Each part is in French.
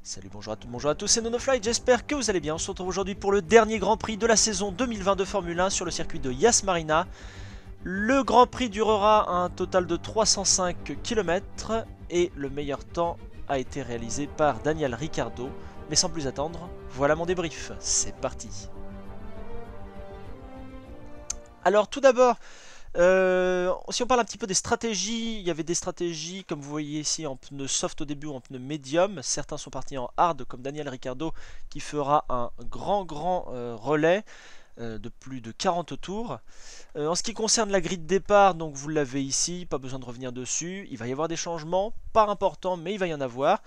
Salut, bonjour à tous, c'est NonoFly, j'espère que vous allez bien. On se retrouve aujourd'hui pour le dernier Grand Prix de la saison 2020 de Formule 1 sur le circuit de Yas Marina. Le Grand Prix durera un total de 305 km et le meilleur temps a été réalisé par Daniel Ricciardo. Mais sans plus attendre, voilà mon débrief, c'est parti. Alors tout d'abord, si on parle un petit peu des stratégies, il y avait des stratégies comme vous voyez ici en pneu soft au début ou en pneu médium. Certains sont partis en hard comme Daniel Ricciardo qui fera un grand relais de plus de 40 tours. En ce qui concerne la grille de départ, donc vous l'avez ici, pas besoin de revenir dessus. Il va y avoir des changements, pas importants mais il va y en avoir.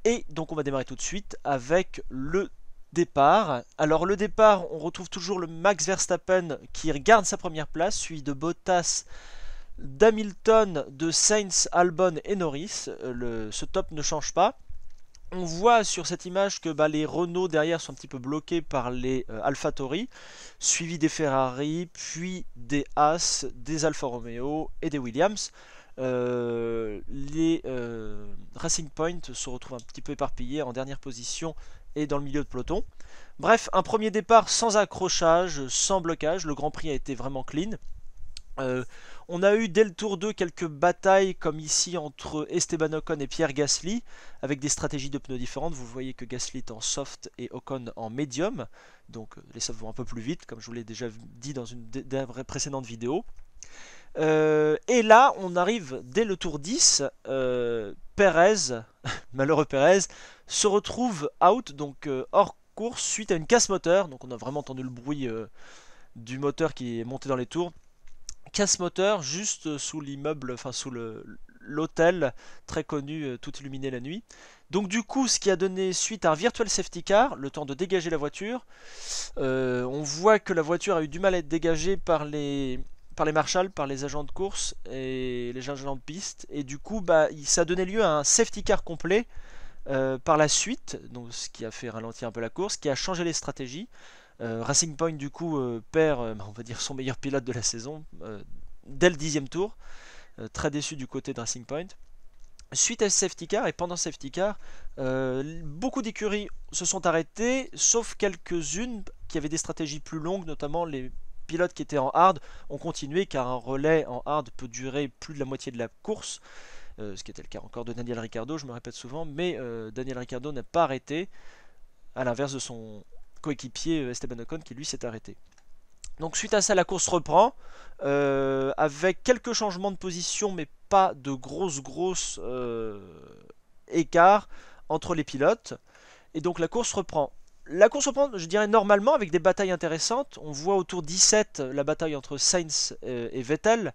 Et donc on va démarrer tout de suite avec le départ. Alors le départ, on retrouve toujours le Max Verstappen qui garde sa première place, suivi de Bottas, d'Hamilton, de Sainz, Albon et Norris. Ce top ne change pas. On voit sur cette image que les Renault derrière sont un petit peu bloqués par les AlphaTauri, suivi des Ferrari, puis des Haas, des Alfa Romeo et des Williams. Les Racing Point se retrouvent un petit peu éparpillés en dernière position et dans le milieu de peloton. Bref, un premier départ sans accrochage, sans blocage. Le Grand Prix a été vraiment clean. On a eu dès le tour 2 quelques batailles comme ici entre Esteban Ocon et Pierre Gasly avec des stratégies de pneus différentes. Vous voyez que Gasly est en soft et Ocon en médium, donc les softs vont un peu plus vite comme je vous l'ai déjà dit dans une précédente vidéo. Et là on arrive dès le tour 10, Perez, malheureux Perez, se retrouve out, donc hors course suite à une casse moteur. Donc on a vraiment entendu le bruit du moteur qui est monté dans les tours. Casse moteur juste sous l'immeuble, enfin sous l'hôtel très connu, tout illuminé la nuit. Donc du coup, ce qui a donné suite à un virtual safety car, le temps de dégager la voiture. On voit que la voiture a eu du mal à être dégagée par les marshals, par les agents de course et les agents de piste. Et du coup, ça a donné lieu à un safety car complet par la suite, donc ce qui a fait ralentir un peu la course, qui a changé les stratégies. Racing Point du coup perd, on va dire son meilleur pilote de la saison dès le 10e tour. Très déçu du côté de Racing Point. Suite à ce safety car et pendant ce safety car, beaucoup d'écuries se sont arrêtées, sauf quelques-unes qui avaient des stratégies plus longues, notamment les pilotes qui étaient en hard ont continué car un relais en hard peut durer plus de la moitié de la course. Ce qui était le cas encore de Daniel Ricciardo, je me répète souvent, mais Daniel Ricciardo n'a pas arrêté, à l'inverse de son coéquipier Esteban Ocon qui lui s'est arrêté. Donc suite à ça la course reprend avec quelques changements de position mais pas de grosses écarts entre les pilotes. Et donc la course reprend. La course reprend, je dirais normalement, avec des batailles intéressantes. On voit au tour 17 la bataille entre Sainz et Vettel,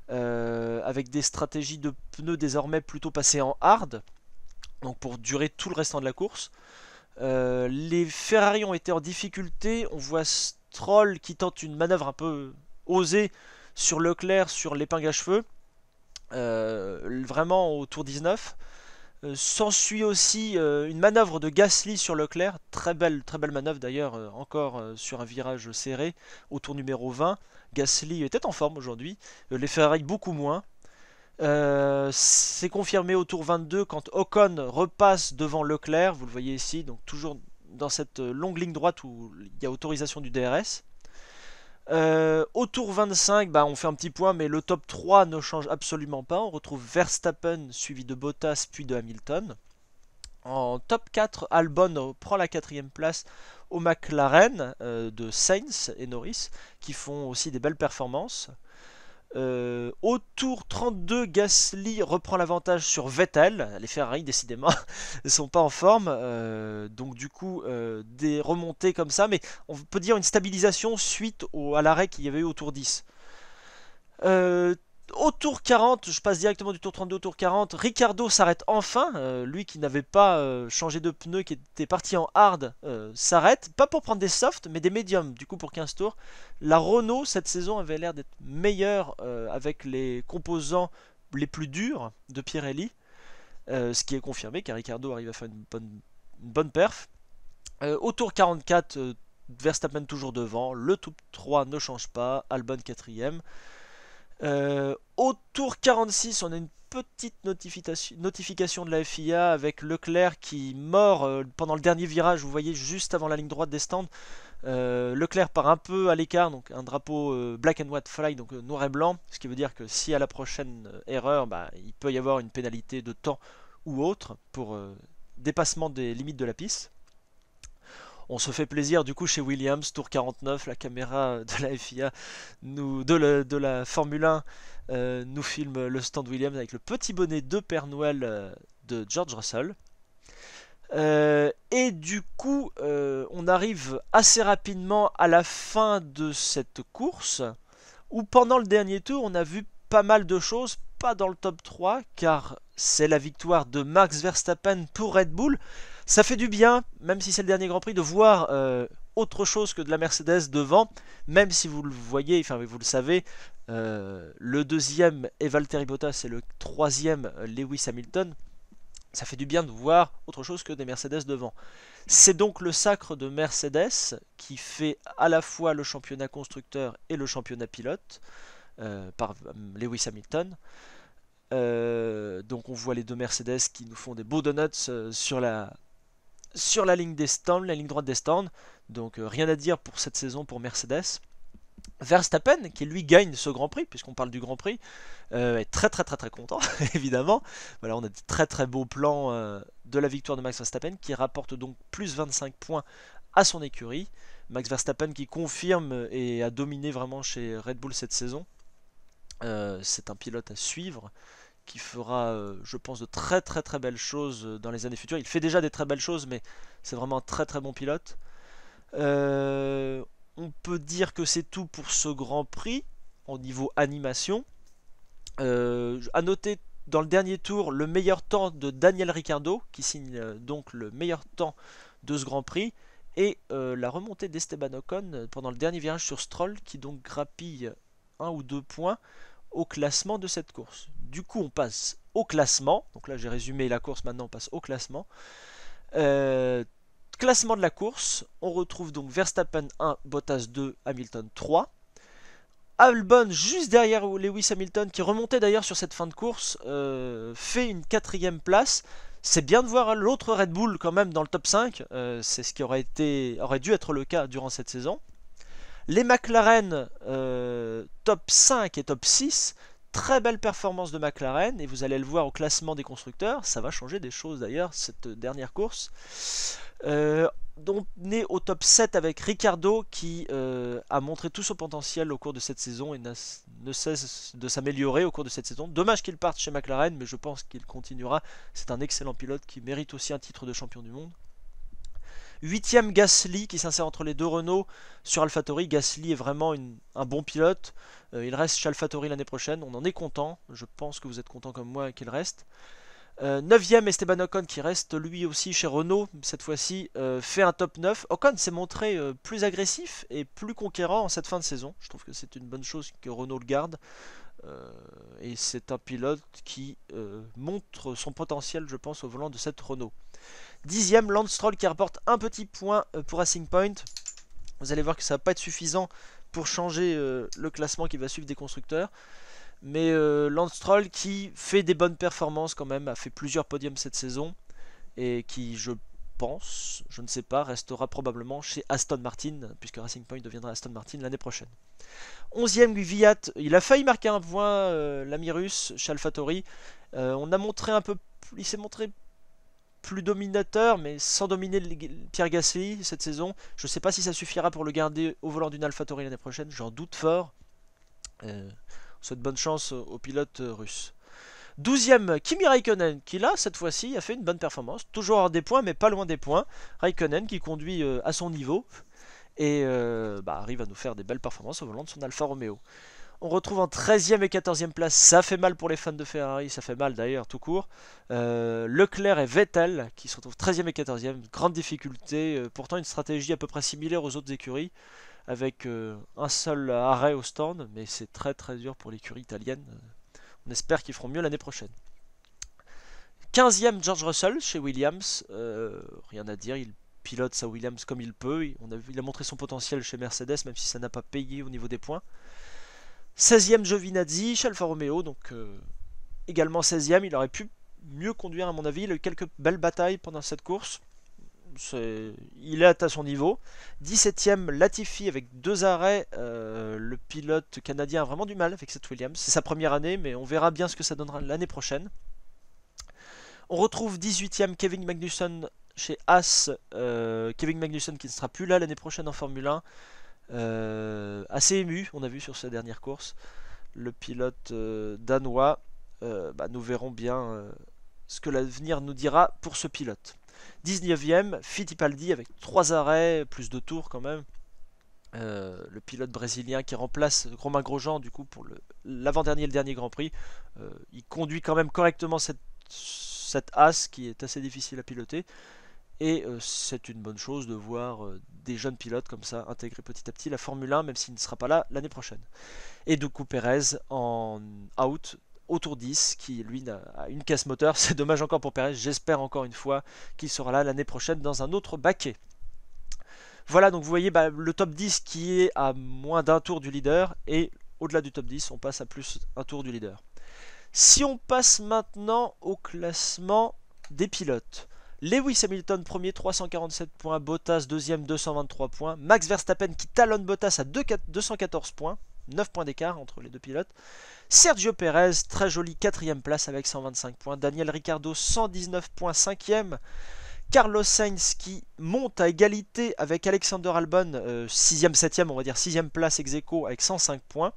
avec des stratégies de pneus désormais plutôt passées en hard, donc pour durer tout le restant de la course. Les Ferrari ont été en difficulté. On voit Stroll qui tente une manœuvre un peu osée sur Leclerc sur l'épingle à cheveux, vraiment au tour 19. S'ensuit aussi une manœuvre de Gasly sur Leclerc, très belle manœuvre d'ailleurs, encore sur un virage serré au tour numéro 20. Gasly était en forme aujourd'hui, les Ferrari beaucoup moins. C'est confirmé au tour 22 quand Ocon repasse devant Leclerc, vous le voyez ici, donc toujours dans cette longue ligne droite où il y a autorisation du DRS. Au tour 25, on fait un petit point, mais le top 3 ne change absolument pas. On retrouve Verstappen suivi de Bottas puis de Hamilton. En top 4, Albon prend la 4ème place au McLaren de Sainz et Norris qui font aussi des belles performances. Au tour 32, Gasly reprend l'avantage sur Vettel. Les Ferrari, décidément, ne sont pas en forme. Donc, du coup, des remontées comme ça. Mais on peut dire une stabilisation suite à l'arrêt qu'il y avait eu au tour 10. Au tour 40, je passe directement du tour 32 au tour 40. Ricciardo s'arrête enfin. Lui qui n'avait pas changé de pneu, qui était parti en hard, s'arrête. Pas pour prendre des softs, mais des médiums. Du coup, pour 15 tours. La Renault, cette saison, avait l'air d'être meilleure avec les composants les plus durs de Pirelli. Ce qui est confirmé, car Ricciardo arrive à faire une bonne perf. Au tour 44, Verstappen toujours devant. Le top 3 ne change pas. Albon 4ème. Au tour Tour 46, on a une petite notification de la FIA avec Leclerc qui mord pendant le dernier virage, vous voyez juste avant la ligne droite des stands. Leclerc part un peu à l'écart, donc un drapeau black and white flag, donc noir et blanc, ce qui veut dire que si à la prochaine erreur, il peut y avoir une pénalité de temps ou autre pour dépassement des limites de la piste. On se fait plaisir du coup chez Williams, tour 49, la caméra de la FIA, de la Formule 1 nous filme le stand Williams avec le petit bonnet de Père Noël de George Russell. Et du coup, on arrive assez rapidement à la fin de cette course, où pendant le dernier tour, on a vu pas mal de choses, pas dans le top 3, car c'est la victoire de Max Verstappen pour Red Bull. Ça fait du bien, même si c'est le dernier Grand Prix, de voir autre chose que de la Mercedes devant, même si vous le voyez, enfin vous le savez, le deuxième est Valtteri Bottas et le troisième Lewis Hamilton. Ça fait du bien de voir autre chose que des Mercedes devant. C'est donc le sacre de Mercedes qui fait à la fois le championnat constructeur et le championnat pilote par Lewis Hamilton. Donc on voit les deux Mercedes qui nous font des beaux donuts sur la ligne des stands, la ligne droite des stands. Donc rien à dire pour cette saison pour Mercedes. Verstappen, qui lui gagne ce Grand Prix, puisqu'on parle du Grand Prix, est très content, évidemment. Voilà, on a de très beaux plans de la victoire de Max Verstappen, qui rapporte donc plus 25 points à son écurie. Max Verstappen qui confirme et a dominé vraiment chez Red Bull cette saison. C'est un pilote à suivre, qui fera, je pense, de très belles choses dans les années futures. Il fait déjà des très belles choses, mais c'est vraiment un très bon pilote. On peut dire que c'est tout pour ce Grand Prix au niveau animation. À noter dans le dernier tour le meilleur temps de Daniel Ricciardo, qui signe donc le meilleur temps de ce Grand Prix, et la remontée d'Esteban Ocon pendant le dernier virage sur Stroll, qui donc grappille 1 ou 2 points au classement de cette course. Du coup, on passe au classement. Donc là, j'ai résumé la course, maintenant on passe au classement. Classement de la course, on retrouve donc Verstappen 1, Bottas 2, Hamilton 3. Albon juste derrière Lewis Hamilton, qui remontait d'ailleurs sur cette fin de course, fait une 4ème place. C'est bien de voir l'autre Red Bull quand même dans le top 5, c'est ce qui aurait dû être le cas durant cette saison. Les McLaren top 5 et top 6, très belle performance de McLaren, et vous allez le voir au classement des constructeurs, ça va changer des choses d'ailleurs cette dernière course. On est au top 7 avec Ricciardo qui a montré tout son potentiel au cours de cette saison et ne cesse de s'améliorer au cours de cette saison. Dommage qu'il parte chez McLaren, mais je pense qu'il continuera. C'est un excellent pilote qui mérite aussi un titre de champion du monde. 8ème Gasly qui s'insère entre les deux Renault sur AlphaTauri. Gasly est vraiment un bon pilote. Il reste chez AlphaTauri l'année prochaine. On en est content. Je pense que vous êtes content comme moi qu'il reste. 9ème Esteban Ocon qui reste lui aussi chez Renault. Cette fois-ci fait un top 9. Ocon s'est montré plus agressif et plus conquérant en cette fin de saison. Je trouve que c'est une bonne chose que Renault le garde. Et c'est un pilote qui montre son potentiel, je pense, au volant de cette Renault. 10ème, Lance Stroll qui rapporte un petit point pour Racing Point. Vous allez voir que ça va pas être suffisant pour changer le classement qui va suivre des constructeurs. Mais Lance Stroll qui fait des bonnes performances quand même, a fait plusieurs podiums cette saison. Et qui, je pense, je ne sais pas, restera probablement chez Aston Martin, puisque Racing Point deviendra Aston Martin l'année prochaine. 11ème, Kvyat, il a failli marquer un point, l'ami russe, chez AlphaTauri. On a montré un peu, il s'est montré plus dominateur, mais sans dominer Pierre Gasly cette saison. Je ne sais pas si ça suffira pour le garder au volant d'une AlphaTauri l'année prochaine, j'en doute fort. On souhaite bonne chance au pilote russe. 12ème, Kimi Raikkonen, qui là, cette fois-ci, a fait une bonne performance. Toujours hors des points, mais pas loin des points. Raikkonen qui conduit à son niveau et arrive à nous faire des belles performances au volant de son Alfa Romeo. On retrouve en 13ème et 14ème place, ça fait mal pour les fans de Ferrari, ça fait mal d'ailleurs tout court. Leclerc et Vettel qui se retrouvent 13ème et 14ème, grande difficulté, pourtant une stratégie à peu près similaire aux autres écuries, avec un seul arrêt au stand, mais c'est très dur pour l'écurie italienne. On espère qu'ils feront mieux l'année prochaine. 15ème, George Russell chez Williams, rien à dire, il pilote sa Williams comme il peut, il a montré son potentiel chez Mercedes, même si ça n'a pas payé au niveau des points. 16e Giovinazzi chez Alfa Romeo, donc également 16e. Il aurait pu mieux conduire à mon avis. Il a eu quelques belles batailles pendant cette course. Il est à son niveau. 17e Latifi avec 2 arrêts. Le pilote canadien a vraiment du mal avec cette Williams. C'est sa première année, mais on verra bien ce que ça donnera l'année prochaine. On retrouve 18e Kevin Magnussen chez Haas. Kevin Magnussen qui ne sera plus là l'année prochaine en Formule 1. Assez ému, on a vu sur sa dernière course. Le pilote danois. Nous verrons bien ce que l'avenir nous dira pour ce pilote. 19e, Fittipaldi avec 3 arrêts, plus de tours quand même. Le pilote brésilien qui remplace Romain Grosjean du coup pour l'avant-dernier et le dernier Grand Prix. Il conduit quand même correctement cette Haas qui est assez difficile à piloter. Et c'est une bonne chose de voir des jeunes pilotes comme ça intégrer petit à petit la Formule 1, même s'il ne sera pas là l'année prochaine. Et du coup Pérez en out au tour 10, qui lui a une casse moteur. C'est dommage encore pour Pérez. J'espère encore une fois qu'il sera là l'année prochaine dans un autre baquet. Voilà, donc vous voyez le top 10 qui est à moins d'un tour du leader, et au-delà du top 10, on passe à plus un tour du leader. Si on passe maintenant au classement des pilotes. Lewis Hamilton premier, 347 points, Bottas deuxième, 223 points, Max Verstappen qui talonne Bottas à 214 points, 9 points d'écart entre les deux pilotes. Sergio Perez, très joli 4ème place avec 125 points, Daniel Ricciardo 119 points, 5ème. Carlos Sainz qui monte à égalité avec Alexander Albon, 6ème, 7ème, on va dire 6ème place ex aequo avec 105 points.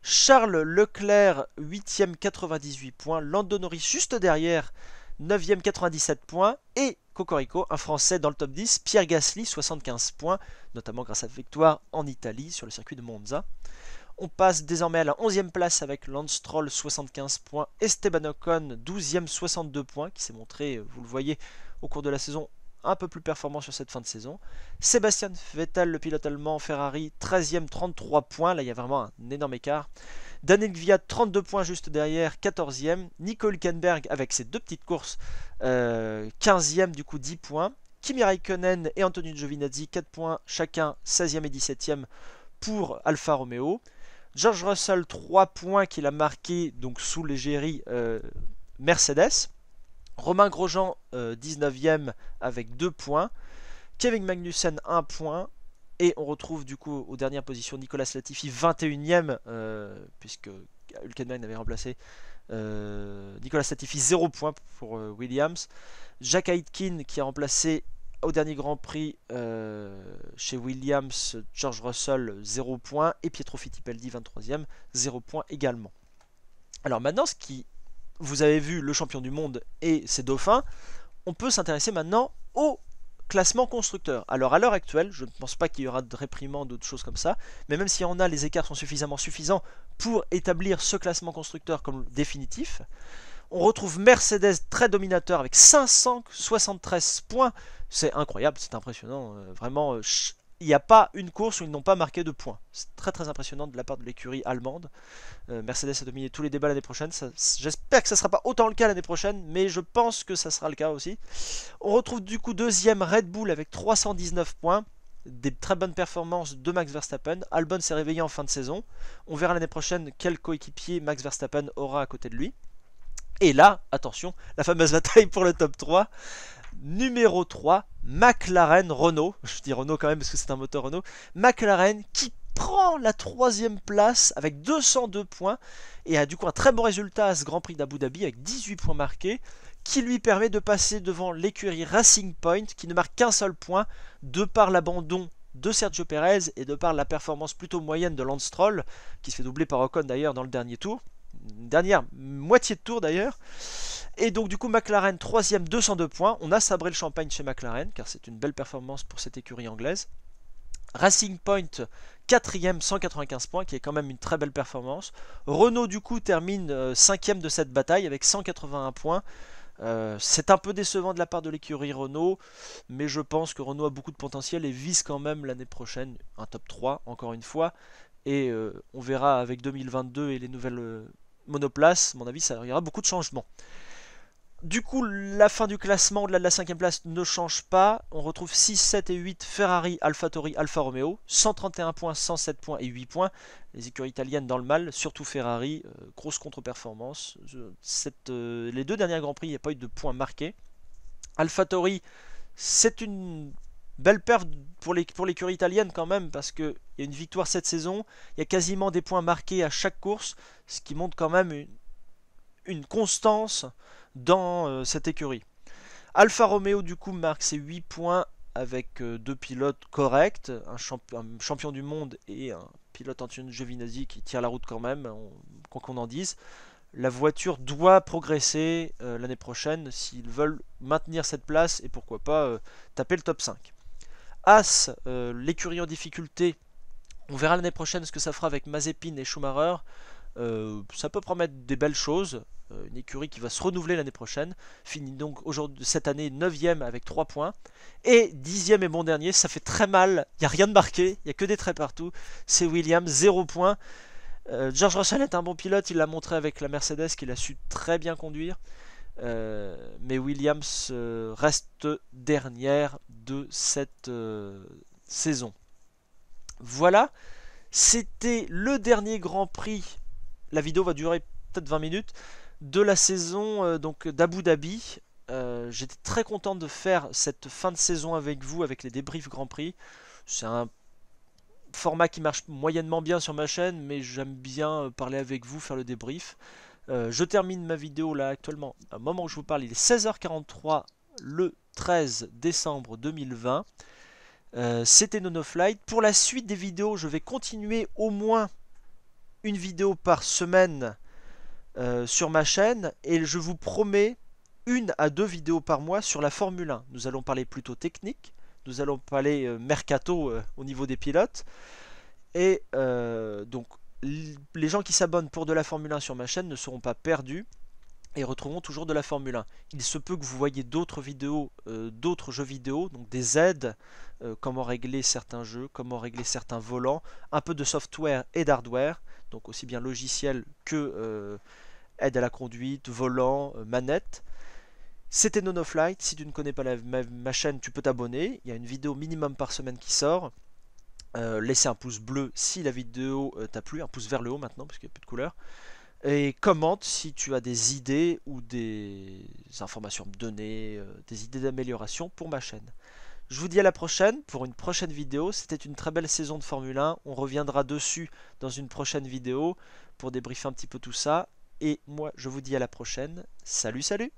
Charles Leclerc, 8ème, 98 points. Lando Norris juste derrière, 9ème, 97 points. Et Cocorico, un Français dans le top 10, Pierre Gasly, 75 points, notamment grâce à la victoire en Italie sur le circuit de Monza. On passe désormais à la 11e place avec Lance Stroll, 75 points. Esteban Ocon, 12e, 62 points, qui s'est montré, vous le voyez, au cours de la saison, un peu plus performant sur cette fin de saison. Sébastien Vettel, le pilote allemand Ferrari, 13e, 33 points. Là, il y a vraiment un énorme écart. Daniel Kvyat, 32 points juste derrière, 14e. Nico Hülkenberg, avec ses deux petites courses, 15e, du coup 10 points. Kimi Raikkonen et Antonio Giovinazzi, 4 points chacun, 16e et 17e pour Alfa Romeo. George Russell, 3 points qu'il a marqué donc sous l'égérie Mercedes. Romain Grosjean, 19e avec 2 points. Kevin Magnussen, 1 point. Et on retrouve du coup aux dernières positions Nicolas Latifi, 21e, puisque Hülkenberg avait remplacé Nicolas Latifi, 0 point pour Williams. Jack Aitken qui a remplacé au dernier Grand Prix chez Williams, George Russell, 0 points. Et Pietro Fittipaldi, 23e, 0 points également. Alors maintenant, vous avez vu le champion du monde et ses dauphins, on peut s'intéresser maintenant au classement constructeur. Alors à l'heure actuelle, je ne pense pas qu'il y aura de réprimande ou de choses comme ça, mais même s'il y en a, les écarts sont suffisamment suffisants pour établir ce classement constructeur comme définitif. On retrouve Mercedes très dominateur avec 573 points. C'est incroyable, c'est impressionnant. Vraiment, il n'y a pas une course où ils n'ont pas marqué de points. C'est très très impressionnant de la part de l'écurie allemande. Mercedes a dominé tous les débats l'année prochaine. J'espère que ça ne sera pas autant le cas l'année prochaine, mais je pense que ça sera le cas aussi. On retrouve du coup deuxième Red Bull avec 319 points. Des très bonnes performances de Max Verstappen. Albon s'est réveillé en fin de saison. On verra l'année prochaine quel coéquipier Max Verstappen aura à côté de lui. Et là, attention, la fameuse bataille pour le top 3. Numéro 3, McLaren Renault. Je dis Renault quand même parce que c'est un moteur Renault. McLaren qui prend la 3ème place avec 202 points et a du coup un très bon résultat à ce Grand Prix d'Abu Dhabi avec 18 points marqués, qui lui permet de passer devant l'écurie Racing Point qui ne marque qu'un seul point de par l'abandon de Sergio Perez et de par la performance plutôt moyenne de Lance Stroll, qui se fait doubler par Ocon d'ailleurs dans le dernier tour. Une dernière moitié de tour d'ailleurs. Et donc du coup McLaren 3ème, 202 points. On a sabré le champagne chez McLaren car c'est une belle performance pour cette écurie anglaise. Racing Point 4ème, 195 points, qui est quand même une très belle performance. Renault du coup termine 5ème de cette bataille avec 181 points. C'est un peu décevant de la part de l'écurie Renault, mais je pense que Renault a beaucoup de potentiel et vise quand même l'année prochaine un top 3 encore une fois. Et on verra avec 2022 et les nouvelles monoplaces, à mon avis, il y aura beaucoup de changements. Du coup, la fin du classement au-delà de la 5ème place ne change pas. On retrouve 6, 7 et 8 Ferrari, AlphaTauri, Alfa Romeo. 131 points, 107 points et 8 points. Les écuries italiennes dans le mal, surtout Ferrari. Grosse contre-performance. Les deux derniers Grands Prix, il n'y a pas eu de points marqués. AlphaTauri, c'est une belle perf pour l'écurie italienne quand même, parce qu'il y a une victoire cette saison. Il y a quasiment des points marqués à chaque course, ce qui montre quand même une constance dans cette écurie. Alfa Romeo du coup marque ses 8 points avec deux pilotes corrects, un champion du monde et un pilote Antonio Giovinazzi qui tire la route quand même, quoi qu'on en dise. La voiture doit progresser l'année prochaine s'ils veulent maintenir cette place et pourquoi pas taper le top 5. As, l'écurie en difficulté, on verra l'année prochaine ce que ça fera avec Mazepin et Schumacher. Ça peut promettre des belles choses. Une écurie qui va se renouveler l'année prochaine. Finit donc cette année 9ème avec 3 points. Et 10ème et bon dernier, ça fait très mal. Il n'y a rien de marqué, il n'y a que des traits partout. C'est Williams, 0 points. George Russell est un bon pilote, il l'a montré avec la Mercedes qu'il a su très bien conduire. Mais Williams reste dernière de cette saison. Voilà, c'était le dernier Grand Prix. La vidéo va durer peut-être 20 minutes de la saison donc d'Abu Dhabi. J'étais très content de faire cette fin de saison avec vous, avec les débriefs Grand Prix. C'est un format qui marche moyennement bien sur ma chaîne, mais j'aime bien parler avec vous, faire le débrief. Je termine ma vidéo là actuellement. Au moment où je vous parle, il est 16h43 le 13 décembre 2020. C'était NoNoFlight. Pour la suite des vidéos, je vais continuer au moins une vidéo par semaine sur ma chaîne et je vous promets 1 à 2 vidéos par mois sur la Formule 1. Nous allons parler plutôt technique, nous allons parler mercato au niveau des pilotes et donc les gens qui s'abonnent pour de la Formule 1 sur ma chaîne ne seront pas perdus et retrouveront toujours de la Formule 1. Il se peut que vous voyez d'autres vidéos, d'autres jeux vidéo, donc des aides, comment régler certains jeux, comment régler certains volants, un peu de software et d'hardware, donc aussi bien logiciel que aide à la conduite, volant, manette. C'était NoNoFlight. Si tu ne connais pas ma chaîne, tu peux t'abonner. Il y a une vidéo minimum par semaine qui sort. Laissez un pouce bleu si la vidéo t'a plu, un pouce vers le haut maintenant parce qu'il n'y a plus de couleur. Et commente si tu as des idées ou des informations à me donner, des idées d'amélioration pour ma chaîne. Je vous dis à la prochaine pour une prochaine vidéo. C'était une très belle saison de Formule 1. On reviendra dessus dans une prochaine vidéo pour débriefer un petit peu tout ça. Et moi, je vous dis à la prochaine. Salut, salut!